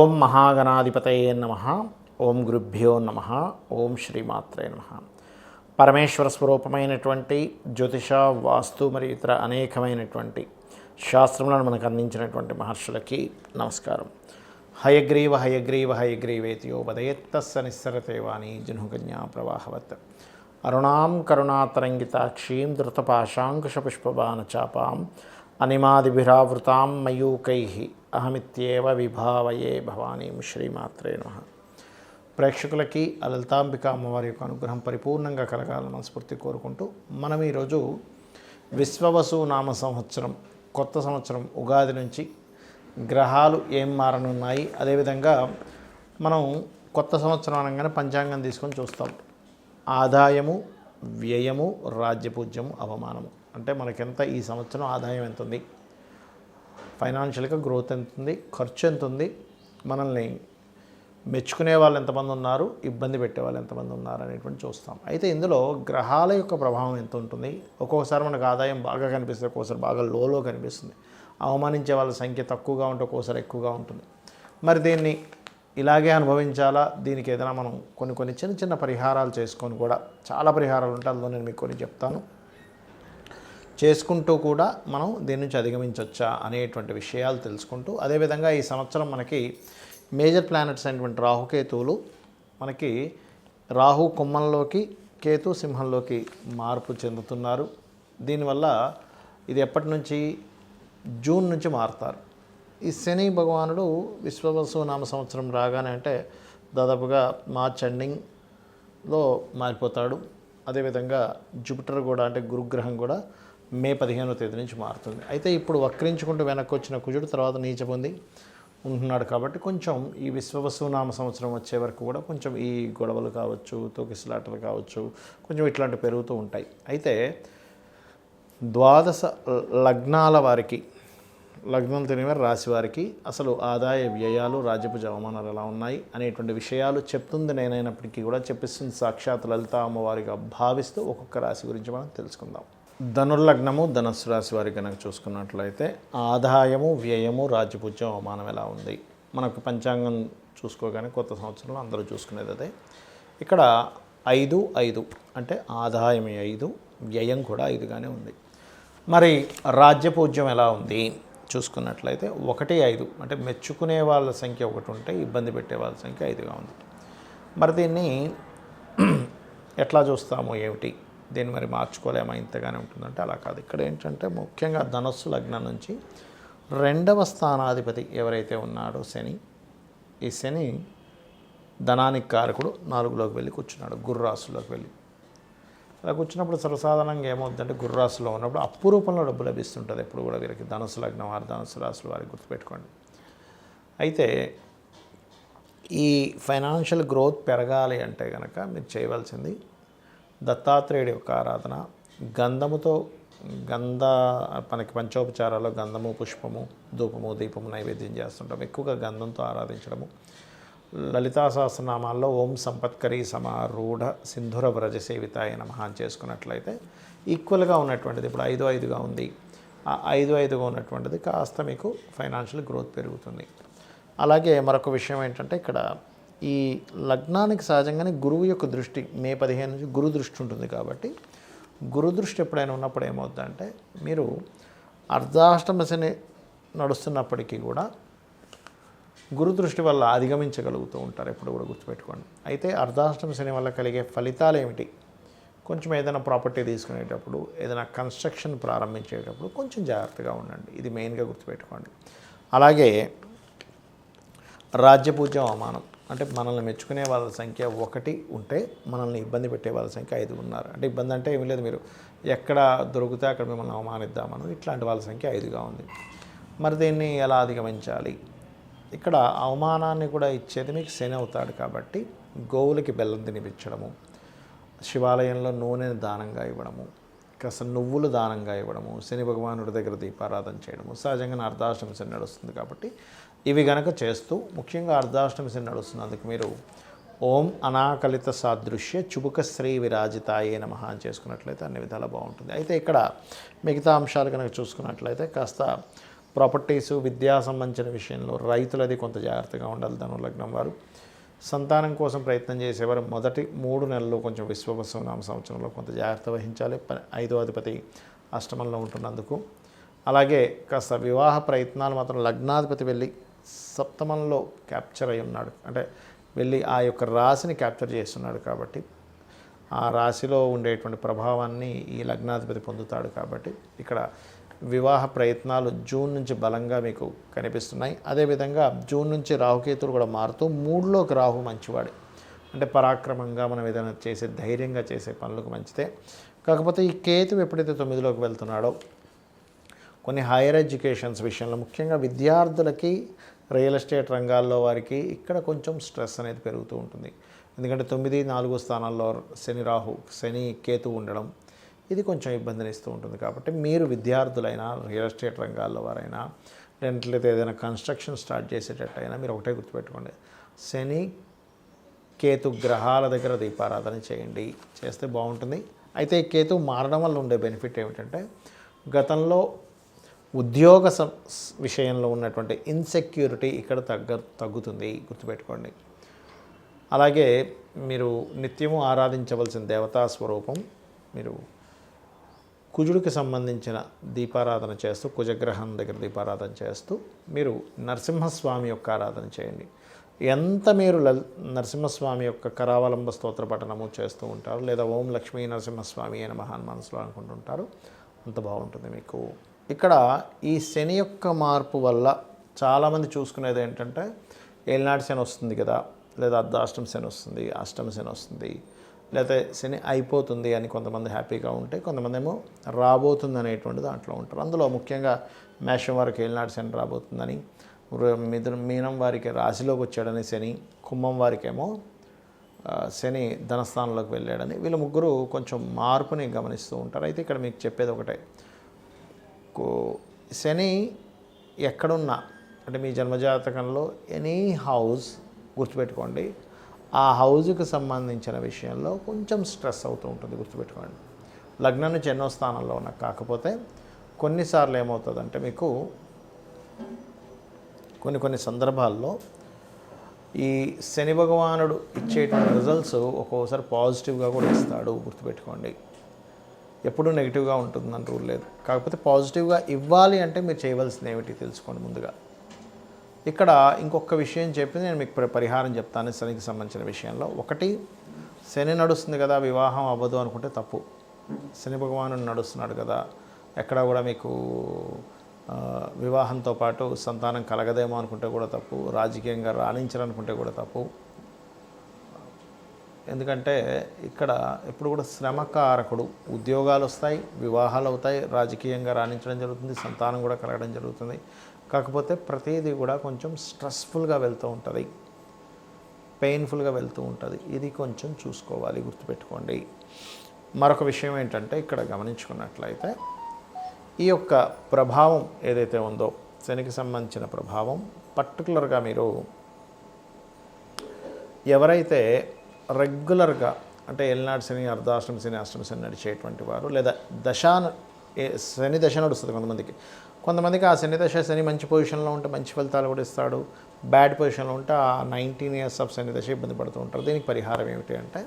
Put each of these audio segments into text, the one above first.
ఓం మహాగణాధిపతయే నమః. ఓం గురుభ్యో నమః. ఓం శ్రీమాత్రే నమః. పరమేశ్వర స్వరూపమైనటువంటి జ్యోతిష, వాస్తు మరియు ఇతర అనేకమైనటువంటి శాస్త్రములను మనకు అందించినటువంటి మహర్షులకి నమస్కారం. హయగ్రీవ హయగ్రీవ హయగ్రీవేతియో వదయత్తస్స నిస్సరతే వాణి జనుకన్యా ప్రవాహవత్. అరుణాం కరుణాతరంగితాక్షీం ధృతపాశాంకుశపుష్పబాణచాపాం అనిమాదిభిరావృతాం మయూకైః అహమిత్యేవ విభావయే భవానీం. శ్రీమాత్రే నమః. ప్రేక్షకులకి లలితాంబిక అమ్మవారి యొక్క అనుగ్రహం పరిపూర్ణంగా కలగాలని మనస్ఫూర్తి కోరుకుంటూ మనం ఈరోజు విశ్వవసు నామ సంవత్సరం కొత్త సంవత్సరం ఉగాది నుంచి గ్రహాలు ఏం మారనున్నాయి, అదేవిధంగా మనం కొత్త సంవత్సరం అనగానే పంచాంగం తీసుకొని చూస్తాం. ఆదాయము, వ్యయము, రాజ్యపూజ్యము, అవమానము. అంటే మనకెంత ఈ సంవత్సరం ఆదాయం ఎంత ఉంది, ఫైనాన్షియల్గా గ్రోత్ ఎంత ఉంది, ఖర్చు ఎంత ఉంది, మనల్ని మెచ్చుకునే వాళ్ళు ఎంతమంది ఉన్నారు, ఇబ్బంది పెట్టే వాళ్ళు ఎంతమంది ఉన్నారు అనేటువంటి చూస్తాం. అయితే ఇందులో గ్రహాల యొక్క ప్రభావం ఎంత ఉంటుంది. ఒక్కొక్కసారి మనకు ఆదాయం బాగా కనిపిస్తుంది, ఒక్కోసారి బాగా లోలో కనిపిస్తుంది. అవమానించే వాళ్ళ సంఖ్య తక్కువగా ఉంటే ఒక్కోసారి ఎక్కువగా ఉంటుంది. మరి దీన్ని ఇలాగే అనుభవించాలా, దీనికి ఏదైనా మనం కొన్ని చిన్న చిన్న పరిహారాలు చేసుకొని కూడా, చాలా పరిహారాలు ఉంటాయి, అందులో నేను మీకు కొన్ని చెప్తాను, చేసుకుంటూ కూడా మనం దీని నుంచి అధిగమించవచ్చా అనేటువంటి విషయాలు తెలుసుకుంటూ, అదేవిధంగా ఈ సంవత్సరం మనకి మేజర్ ప్లానెట్స్ అయినటువంటి రాహుకేతువులు మనకి రాహు కుంభంలోకి, కేతు సింహంలోకి మార్పు చెందుతున్నారు. దీనివల్ల ఇది ఎప్పటి నుంచి, జూన్ నుంచి మారుతారు. ఈ శని భగవానుడు విశ్వవసు నామ సంవత్సరం రాగానే అంటే దాదాపుగా మార్చ్ ఎండింగ్లో మారిపోతాడు. అదేవిధంగా జూపిటర్ కూడా అంటే గురుగ్రహం కూడా మే 15వ తేదీ నుంచి మారుతుంది. అయితే ఇప్పుడు వక్రించుకుంటూ వెనక్కి వచ్చిన కుజుడు తర్వాత నీచ పొంది ఉంటున్నాడు కాబట్టి కొంచెం ఈ విశ్వవసు నామ సంవత్సరం వచ్చే వరకు కూడా కొంచెం ఈ గొడవలు కావచ్చు, తోకిసలాటలు కావచ్చు, కొంచెం ఇట్లాంటివి పెరుగుతూ ఉంటాయి. అయితే ద్వాదశ లగ్నాల వారికి, లగ్నం తెలియని రాశి వారికి అసలు ఆదాయ వ్యయాలు, రాజ్యపు అవమానాలు ఎలా ఉన్నాయి అనేటువంటి విషయాలు చెప్తుంది నేనైనప్పటికీ కూడా చెప్పిస్తుంది సాక్షాత్ లలిత అమ్మవారిగా భావిస్తూ ఒక్కొక్క రాశి గురించి మనం తెలుసుకుందాం. ధనుర్లగ్నము, ధనస్సు రాశి వారికి కనుక చూసుకున్నట్లయితే ఆదాయము, వ్యయము, రాజ్యపూజ్యం, అవమానం ఎలా ఉంది. మనకు పంచాంగం చూసుకోగానే కొత్త సంవత్సరంలో అందరూ చూసుకునేది అదే. ఇక్కడ 5 అంటే ఆదాయం 5, వ్యయం కూడా 5గానే ఉంది. మరి రాజ్యపూజ్యం ఎలా ఉంది చూసుకున్నట్లయితే 1, 5 అంటే మెచ్చుకునే వాళ్ళ సంఖ్య 1 ఉంటే ఇబ్బంది పెట్టే వాళ్ళ సంఖ్య 5గా ఉంది. మరి దీన్ని ఎట్లా చూస్తాము, ఏమిటి, దీన్ని మరి మార్చుకోలేమా, ఇంతగానే ఉంటుందంటే అలా కాదు. ఇక్కడ ఏంటంటే ముఖ్యంగా ధనస్సు లగ్నం నుంచి 2వ స్థానాధిపతి ఎవరైతే ఉన్నాడో శని, ఈ శని ధనానికి కారకుడు 4లోకి వెళ్ళి కూర్చున్నాడు, గుర్రాసులోకి వెళ్ళి. అలా కూర్చున్నప్పుడు సర్వసాధారణంగా ఏమవుతుందంటే గుర్రాసులో ఉన్నప్పుడు అప్పు రూపంలో డబ్బు లభిస్తుంటుంది ఎప్పుడు కూడా వీరికి. ధనుసు లగ్నం వారు, ధనుసు రాశుల వారికి గుర్తుపెట్టుకోండి. అయితే ఈ ఫైనాన్షియల్ గ్రోత్ పెరగాలి అంటే కనుక మీరు చేయవలసింది దత్తాత్రేయుడి యొక్క ఆరాధన, గంధముతో మనకి పంచోపచారాల్లో గంధము, పుష్పము, ధూపము, దీపము నైవేద్యం చేస్తుంటాం. ఎక్కువగా గంధంతో ఆరాధించడము. లలితా సహస్రనామాల్లో ఓం సంపత్కరీ సమారూఢ సింధుర వ్రజ సేవితాయ నమః అని చేసుకున్నట్లయితే ఈక్వల్గా ఉన్నటువంటిది, ఇప్పుడు 5 ఉంది, ఆ 5 ఉన్నటువంటిది కాస్త మీకు ఫైనాన్షియల్ గ్రోత్ పెరుగుతుంది. అలాగే మరొక విషయం ఏంటంటే ఇక్కడ ఈ లగ్నానికి సహజంగానే గురువు యొక్క దృష్టి మే 15 నుంచి గురు దృష్టి ఉంటుంది కాబట్టి గురు దృష్టి ఎప్పుడైనా ఉన్నప్పుడు ఏమవుతుందంటే మీరు అర్ధాష్టమ శని నడుస్తున్నప్పటికీ కూడా గురు దృష్టి వల్ల అధిగమించగలుగుతూ ఉంటారు, ఎప్పుడు కూడా గుర్తుపెట్టుకోండి. అయితే అర్ధాష్టమ శని వల్ల కలిగే ఫలితాలు ఏమిటి, కొంచెం ఏదైనా ప్రాపర్టీ తీసుకునేటప్పుడు, ఏదైనా కన్స్ట్రక్షన్ ప్రారంభించేటప్పుడు కొంచెం జాగ్రత్తగా ఉండండి, ఇది మెయిన్గా గుర్తుపెట్టుకోండి. అలాగే రాజ్యపూజ్యం, అవమానం అంటే మనల్ని మెచ్చుకునే వాళ్ళ సంఖ్య 1 ఉంటే మనల్ని ఇబ్బంది పెట్టే వాళ్ళ సంఖ్య 5 ఉన్నారు. అంటే ఇబ్బంది అంటే ఏమీ లేదు, మీరు ఎక్కడ దొరికితే అక్కడ మిమ్మల్ని అవమానిద్దామను ఇట్లాంటి వాళ్ళ సంఖ్య 5గా ఉంది. మరి దీన్ని ఎలా అధిగమించాలి. ఇక్కడ అవమానాన్ని కూడా ఇచ్చేది మీకు శని అవుతాడు కాబట్టి గోవులకి బెల్లం తినిపించడము, శివాలయంలో నూనెని దానంగా ఇవ్వడము, కాస్త నువ్వులు దానంగా ఇవ్వడము, శని భగవానుడి దగ్గర దీపారాధన చేయడము. సహజంగా అర్ధాష్టమి శని నడుస్తుంది కాబట్టి ఇవి గనక చేస్తూ, ముఖ్యంగా అర్ధాష్టమి శని నడుస్తున్నందుకు మీరు ఓం అనాకలిత సాదృశ్య చుబుక శ్రీ విరాజితాయే నమః అని చేసుకున్నట్లయితే అన్ని విధాలా బాగుంటుంది. అయితే ఇక్కడ మిగతా అంశాలు కనుక చూసుకున్నట్లయితే కాస్త ప్రాపర్టీసు విద్యా సంబంధించిన విషయంలో రైతులది కొంత జాగ్రత్తగా ఉండాలి. ధను లగ్నం వారు సంతానం కోసం ప్రయత్నం చేసేవారు మొదటి 3 నెలలు కొంచెం విశ్వవసునామ సంవత్సరంలో కొంత జాగ్రత్త వహించాలి. 5వ అధిపతి అష్టమంలో ఉంటున్నందుకు. అలాగే కాస్త వివాహ ప్రయత్నాలు మాత్రం లగ్నాధిపతి వెళ్ళి సప్తమంలో క్యాప్చర్ అయి ఉన్నాడు, అంటే వెళ్ళి ఆ యొక్క రాశిని క్యాప్చర్ చేస్తున్నాడు కాబట్టి ఆ రాశిలో ఉండేటువంటి ప్రభావాన్ని ఈ లగ్నాధిపతి పొందుతాడు. కాబట్టి ఇక్కడ వివాహ ప్రయత్నాలు జూన్ నుంచి బలంగా మీకు కనిపిస్తున్నాయి. అదేవిధంగా జూన్ నుంచి రాహుకేతులు కూడా మారుతూ 3లోకి రాహు మంచివాడు, అంటే పరాక్రమంగా మనం ఏదైనా చేసే ధైర్యంగా చేసే పనులకు మంచిదే. కాకపోతే ఈ కేతు ఎప్పుడైతే 9లోకి వెళ్తున్నాడో కొన్ని హైయర్ ఎడ్యుకేషన్స్ విషయంలో ముఖ్యంగా విద్యార్థులకి రియల్ ఎస్టేట్ రంగాల్లో వారికి ఇక్కడ కొంచెం స్ట్రెస్ అనేది పెరుగుతూ ఉంటుంది. ఎందుకంటే 9, 4 స్థానాల్లో శని కేతు ఉండడం ఇది కొంచెం ఇబ్బందిని ఇస్తూ ఉంటుంది. కాబట్టి మీరు విద్యార్థులైనా రియల్ ఎస్టేట్ రంగాల్లో వారైనా లేదంటే ఏదైనా కన్స్ట్రక్షన్ స్టార్ట్ చేసేటట్టయినా మీరు ఒకటే గుర్తుపెట్టుకోండి, శని కేతు గ్రహాల దగ్గర దీపారాధన చేయండి, చేస్తే బాగుంటుంది. అయితే కేతు మారడం వల్ల ఉండే బెనిఫిట్ ఏమిటంటే గతంలో ఉద్యోగ విషయంలో ఉన్నటువంటి ఇన్సెక్యూరిటీ ఇక్కడ తగ్గుతుంది, గుర్తుపెట్టుకోండి. అలాగే మీరు నిత్యము ఆరాధించవలసిన దేవతా స్వరూపం మీరు కుజుడికి సంబంధించిన దీపారాధన చేస్తూ కుజగ్రహం దగ్గర దీపారాధన చేస్తూ మీరు నరసింహస్వామి యొక్క ఆరాధన చేయండి. ఎంత మీరు నరసింహస్వామి యొక్క కరావలంబ స్తోత్ర పఠనము చేస్తూ ఉంటారు లేదా ఓం లక్ష్మీ నరసింహస్వామి అయిన మహాన్ మనసులో అనుకుంటుంటారు, అంత బాగుంటుంది మీకు. ఇక్కడ ఈ శని యొక్క మార్పు వల్ల చాలామంది చూసుకునేది ఏంటంటే ఏలినాటి శని వస్తుంది కదా, లేదా అర్ధాష్టమ శని వస్తుంది, అష్టమ శని వస్తుంది, లేకపోతే శని అయిపోతుంది అని కొంతమంది హ్యాపీగా ఉంటే కొంతమంది ఏమో రాబోతుంది అనేటువంటి దాంట్లో ఉంటారు. అందులో ముఖ్యంగా మేషం వారికి ఏలినాటి శని రాబోతుందని, మీనం వారికి రాశిలోకి వచ్చాడని శని, కుంభం వారికేమో శని ధనస్థానంలోకి వెళ్ళాడని, వీళ్ళు ముగ్గురు కొంచెం మార్పుని గమనిస్తూ ఉంటారు. అయితే ఇక్కడ మీకు చెప్పేది ఒకటే, శని ఎక్కడున్నా అంటే మీ జన్మజాతకంలో ఎనీ హౌస్ గుర్తుపెట్టుకోండి, ఆ హౌజ్కి సంబంధించిన విషయంలో కొంచెం స్ట్రెస్ అవుతూ ఉంటుంది, గుర్తుపెట్టుకోండి. లగ్నం నుంచి ఎన్నో స్థానంలో ఉన్నా కాకపోతే కొన్నిసార్లు ఏమవుతుందంటే మీకు కొన్ని సందర్భాల్లో ఈ శని భగవానుడు ఇచ్చేటువంటి రిజల్ట్స్ ఒక్కోసారి పాజిటివ్గా కూడా ఇస్తాడు, గుర్తుపెట్టుకోండి. ఎప్పుడూ నెగిటివ్గా ఉంటుందని రూల్ లేదు. కాకపోతే పాజిటివ్గా ఇవ్వాలి అంటే మీరు చేయవలసింది ఏమిటి తెలుసుకోండి ముందుగా. ఇక్కడ ఇంకొక విషయం చెప్పి నేను మీకు పరిహారం చెప్తాను శనికి సంబంధించిన విషయంలో. ఒకటి, శని నడుస్తుంది కదా వివాహం అవ్వదు అనుకుంటే తప్పు. శని భగవానుడు నడుస్తున్నాడు కదా, ఎక్కడ కూడా మీకు వివాహంతో పాటు సంతానం కలగదేమో అనుకుంటే కూడా తప్పు, రాజకీయంగా రాణించాలనుకుంటే కూడా తప్పు. ఎందుకంటే ఇక్కడ ఎప్పుడు కూడా శ్రమకారకుడు, ఉద్యోగాలు వస్తాయి, వివాహాలు అవుతాయి, రాజకీయంగా రాణించడం జరుగుతుంది, సంతానం కూడా కలగడం జరుగుతుంది. కాకపోతే ప్రతిదీ కూడా కొంచెం స్ట్రెస్ఫుల్గా వెళ్తూ ఉంటుంది, పెయిన్ఫుల్గా వెళ్తూ ఉంటుంది. ఇది కొంచెం చూసుకోవాలి, గుర్తుపెట్టుకోండి. మరొక విషయం ఏంటంటే ఇక్కడ గమనించుకున్నట్లయితే ఈ యొక్క ప్రభావం ఏదైతే ఉందో శనికి సంబంధించిన ప్రభావం పర్టికులర్గా మీరు ఎవరైతే రెగ్యులర్గా అంటే ఏలినాటి శని, అర్ధాష్టమ శని, అష్టమ శని నడిచేటువంటి వారు లేదా శని దశ నడుస్తుంది కొంతమందికి ఆ శని దశ శని మంచి పొజిషన్లో ఉంటే మంచి ఫలితాలు కూడా ఇస్తాడు, బ్యాడ్ పొజిషన్లో ఉంటే ఆ 19 years ఆఫ్ శని దశ ఇబ్బంది పడుతూ ఉంటారు. దీనికి పరిహారం ఏమిటి అంటే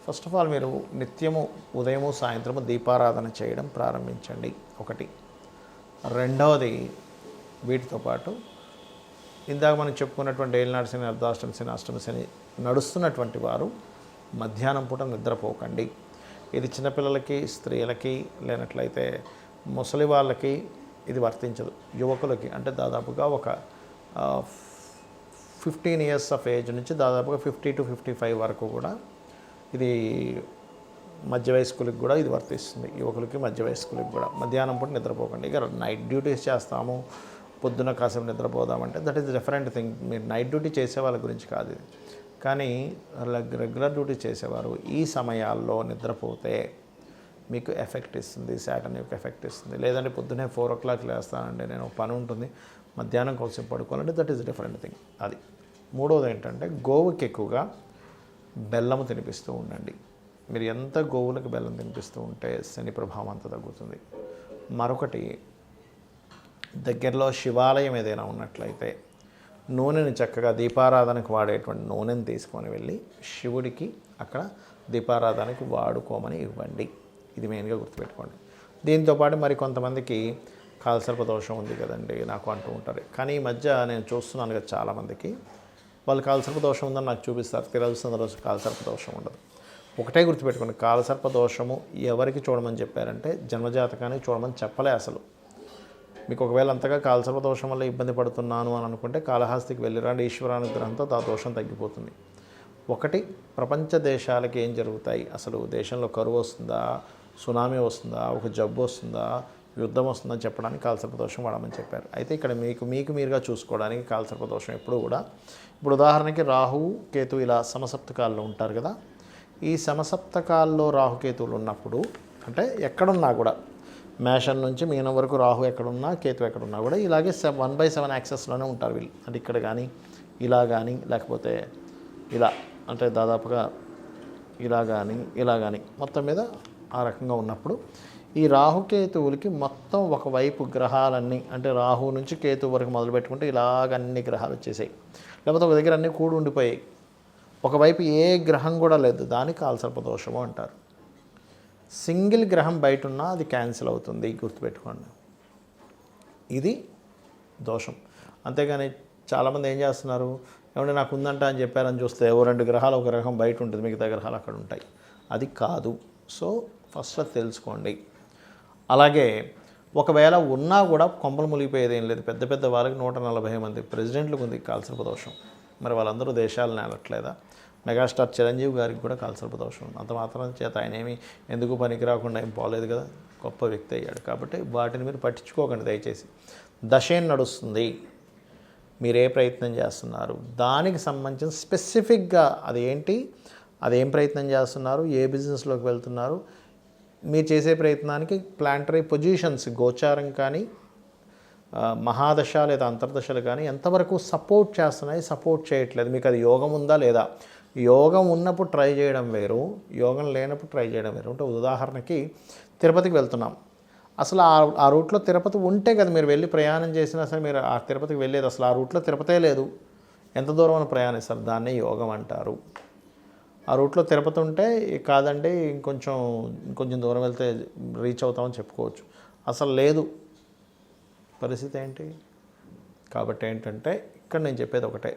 ఫస్ట్ ఆఫ్ ఆల్ మీరు నిత్యము ఉదయము సాయంత్రము దీపారాధన చేయడం ప్రారంభించండి, ఒకటి. రెండవది, వీటితో పాటు ఇందాక మనం చెప్పుకున్నటువంటి ఏలినాటి శని, అర్ధాష్టమ శని, అష్టమ శని నడుస్తున్నటువంటి వారు మధ్యాహ్నం పూట నిద్రపోకండి. ఇది చిన్నపిల్లలకి, స్త్రీలకి, లేనట్లయితే ముసలి వాళ్ళకి ఇది వర్తించదు. యువకులకి అంటే దాదాపుగా ఒక 15 years ఆఫ్ ఏజ్ నుంచి దాదాపుగా 50 to 55 వరకు కూడా ఇది మధ్య వయస్కులకి కూడా ఇది వర్తిస్తుంది. యువకులకి, మధ్య వయస్కులకి కూడా మధ్యాహ్నం పూట నిద్రపోకండి. ఇక నైట్ డ్యూటీస్ చేస్తాము, పొద్దున్న కాసేపు నిద్రపోదామంటే దట్ ఈస్ డిఫరెంట్ థింగ్. మీరు నైట్ డ్యూటీ చేసే వాళ్ళ గురించి కాదు ఇది. కానీ రెగ్యులర్ డ్యూటీ చేసేవారు ఈ సమయాల్లో నిద్రపోతే మీకు ఎఫెక్ట్ ఇస్తుంది, శాటర్న్ యొక్క ఎఫెక్ట్ ఇస్తుంది. లేదంటే పొద్దున్నే 4 o'clock లేస్తానండి, నేను పని ఉంటుంది, మధ్యాహ్నం కోసం పడుకోవాలంటే దట్ ఈస్ డిఫరెంట్ థింగ్. అది. మూడవది ఏంటంటే గోవుకి ఎక్కువగా బెల్లము తినిపిస్తూ ఉండండి. మీరు ఎంత గోవులకు బెల్లం తినిపిస్తూ ఉంటే శని ప్రభావం అంత తగ్గుతుంది. మరొకటి, దగ్గరలో శివాలయం ఏదైనా ఉన్నట్లయితే నూనెని చక్కగా దీపారాధనకు వాడేటువంటి నూనెని తీసుకొని వెళ్ళి శివుడికి అక్కడ దీపారాధనకి వాడుకోమని ఇవ్వండి. ఇది మెయిన్గా గుర్తుపెట్టుకోండి. దీంతోపాటు మరి కొంతమందికి కాలసర్ప దోషం ఉంది కదండి నాకు అంటూ ఉంటారు. కానీ ఈ మధ్య నేను చూస్తున్నాను కదా చాలామందికి వాళ్ళు కాలసర్ప దోషం ఉందని నాకు చూపిస్తారు. తిరగలసిన రోజు కాలసర్ప దోషం ఉండదు. ఒకటే గుర్తుపెట్టుకోండి, కాలసర్ప దోషము ఎవరికి చూడమని చెప్పారంటే జన్మజాతకానికి చూడమని చెప్పలే అసలు. మీకు ఒకవేళ అంతగా కాలసర్ప దోషం వల్ల ఇబ్బంది పడుతున్నాను అని అనుకుంటే కాళహస్తికి వెళ్ళిరండి, ఈశ్వరానుగ్రహంతో ఆ దోషం తగ్గిపోతుంది. ఒకటి, ప్రపంచ దేశాలకి ఏం జరుగుతాయి, అసలు దేశంలో కరువు వస్తుందా, సునామీ వస్తుందా, ఒక జబ్బు వస్తుందా, యుద్ధం వస్తుందని చెప్పడానికి కాలసర్ప దోషం వాడమని చెప్పారు. అయితే ఇక్కడ మీకు మీరుగా చూసుకోవడానికి కాలసర్ప దోషం ఎప్పుడు కూడా, ఇప్పుడు ఉదాహరణకి రాహువు కేతు ఇలా సమసప్తకాల్లో ఉంటారు కదా, ఈ సమసప్తకాల్లో రాహుకేతువులు ఉన్నప్పుడు అంటే ఎక్కడున్నా కూడా మేషం నుంచి మీనం వరకు రాహు ఎక్కడున్నా కేతు ఎక్కడున్నా కూడా ఇలాగే 1/7 యాక్సెస్లోనే ఉంటారు వీళ్ళు. అంటే ఇక్కడ కానీ ఇలా కానీ లేకపోతే ఇలా అంటే దాదాపుగా ఇలా కానీ మొత్తం మీద ఆ రకంగా ఉన్నప్పుడు ఈ రాహుకేతువులకి మొత్తం ఒకవైపు గ్రహాలన్నీ అంటే రాహు నుంచి కేతు వరకు మొదలు పెట్టుకుంటే ఇలాగ అన్ని గ్రహాలు వచ్చేసాయి. లేకపోతే ఒక దగ్గర అన్నీ కూడి ఉండిపోయాయి, ఒకవైపు ఏ గ్రహం కూడా లేదు, దానికి కాలసర్ప దోషము అంటారు. సింగిల్ గ్రహం బయట ఉన్నా అది క్యాన్సిల్ అవుతుంది, గుర్తుపెట్టుకోండి. ఇది దోషం. అంతేగాని చాలామంది ఏం చేస్తున్నారు, ఏమంటే నాకు ఉందంట అని చెప్పారని చూస్తే 2 గ్రహాలు ఒక గ్రహం బయట ఉంటుంది, మిగతా గ్రహాలు అక్కడ ఉంటాయి. అది కాదు. సో ఫస్ట్ అది తెలుసుకోండి. అలాగే ఒకవేళ ఉన్నా కూడా కొంపలు మునిగిపోయేది ఏం లేదు. పెద్ద పెద్ద వాళ్ళకి 140 మంది ప్రెసిడెంట్లకు ఉంది కాలసర్ప దోషం. మరి వాళ్ళందరూ దేశాలను ఏలట్లేదా? మెగాస్టార్ చిరంజీవి గారికి కూడా కాలసర్ప దోషం ఉంది. అంత మాత్రం చేత ఆయన ఏమి ఎందుకు పనికి రాకుండా ఏం పోలేదు కదా, గొప్ప వ్యక్తి అయ్యాడు. కాబట్టి వాటిని మీరు పట్టించుకోకండి దయచేసి. దశేం నడుస్తుంది, మీరు ఏ ప్రయత్నం చేస్తున్నారు, దానికి సంబంధించిన స్పెసిఫిక్గా అదేం ప్రయత్నం చేస్తున్నారు, ఏ బిజినెస్లోకి వెళ్తున్నారు, మీరు చేసే ప్రయత్నానికి ప్లాంటరీ పొజిషన్స్ గోచారం కానీ మహాదశ లేదా అంతర్దశలు కానీ ఎంతవరకు సపోర్ట్ చేస్తున్నాయి, సపోర్ట్ చేయట్లేదు, మీకు అది యోగం ఉందా లేదా. యోగం ఉన్నప్పుడు ట్రై చేయడం వేరు, యోగం లేనప్పుడు ట్రై చేయడం వేరు. అంటే ఉదాహరణకి తిరుపతికి వెళ్తున్నాం, అసలు ఆ రూట్లో తిరుపతి ఉంటే కదా మీరు వెళ్ళి ప్రయాణం చేసినా సరే మీరు ఆ తిరుపతికి వెళ్ళేది. అసలు ఆ రూట్లో తిరుపతే లేదు, ఎంత దూరం అని ప్రయాణిస్తారు, దాన్నే యోగం అంటారు. ఆ రూట్లో తిరుపతి ఉంటే కాదండి ఇంకొంచెం దూరం వెళ్తే రీచ్ అవుతామని చెప్పుకోవచ్చు. అసలు లేదు, పరిస్థితి ఏంటి? కాబట్టి ఏంటంటే ఇక్కడ నేను చెప్పేది ఒకటే,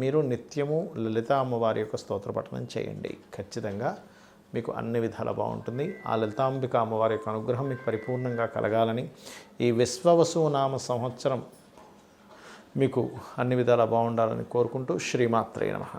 మీరు నిత్యము లలిత అమ్మవారి యొక్క స్తోత్ర పఠనం చేయండి. ఖచ్చితంగా మీకు అన్ని విధాలా బాగుంటుంది. ఆ లలితాంబిక అమ్మవారి యొక్క అనుగ్రహం మీకు పరిపూర్ణంగా కలగాలని, ఈ విశ్వవసు నామ సంవత్సరం మీకు అన్ని విధాలా బాగుండాలని కోరుకుంటూ శ్రీమాత్రే నమః.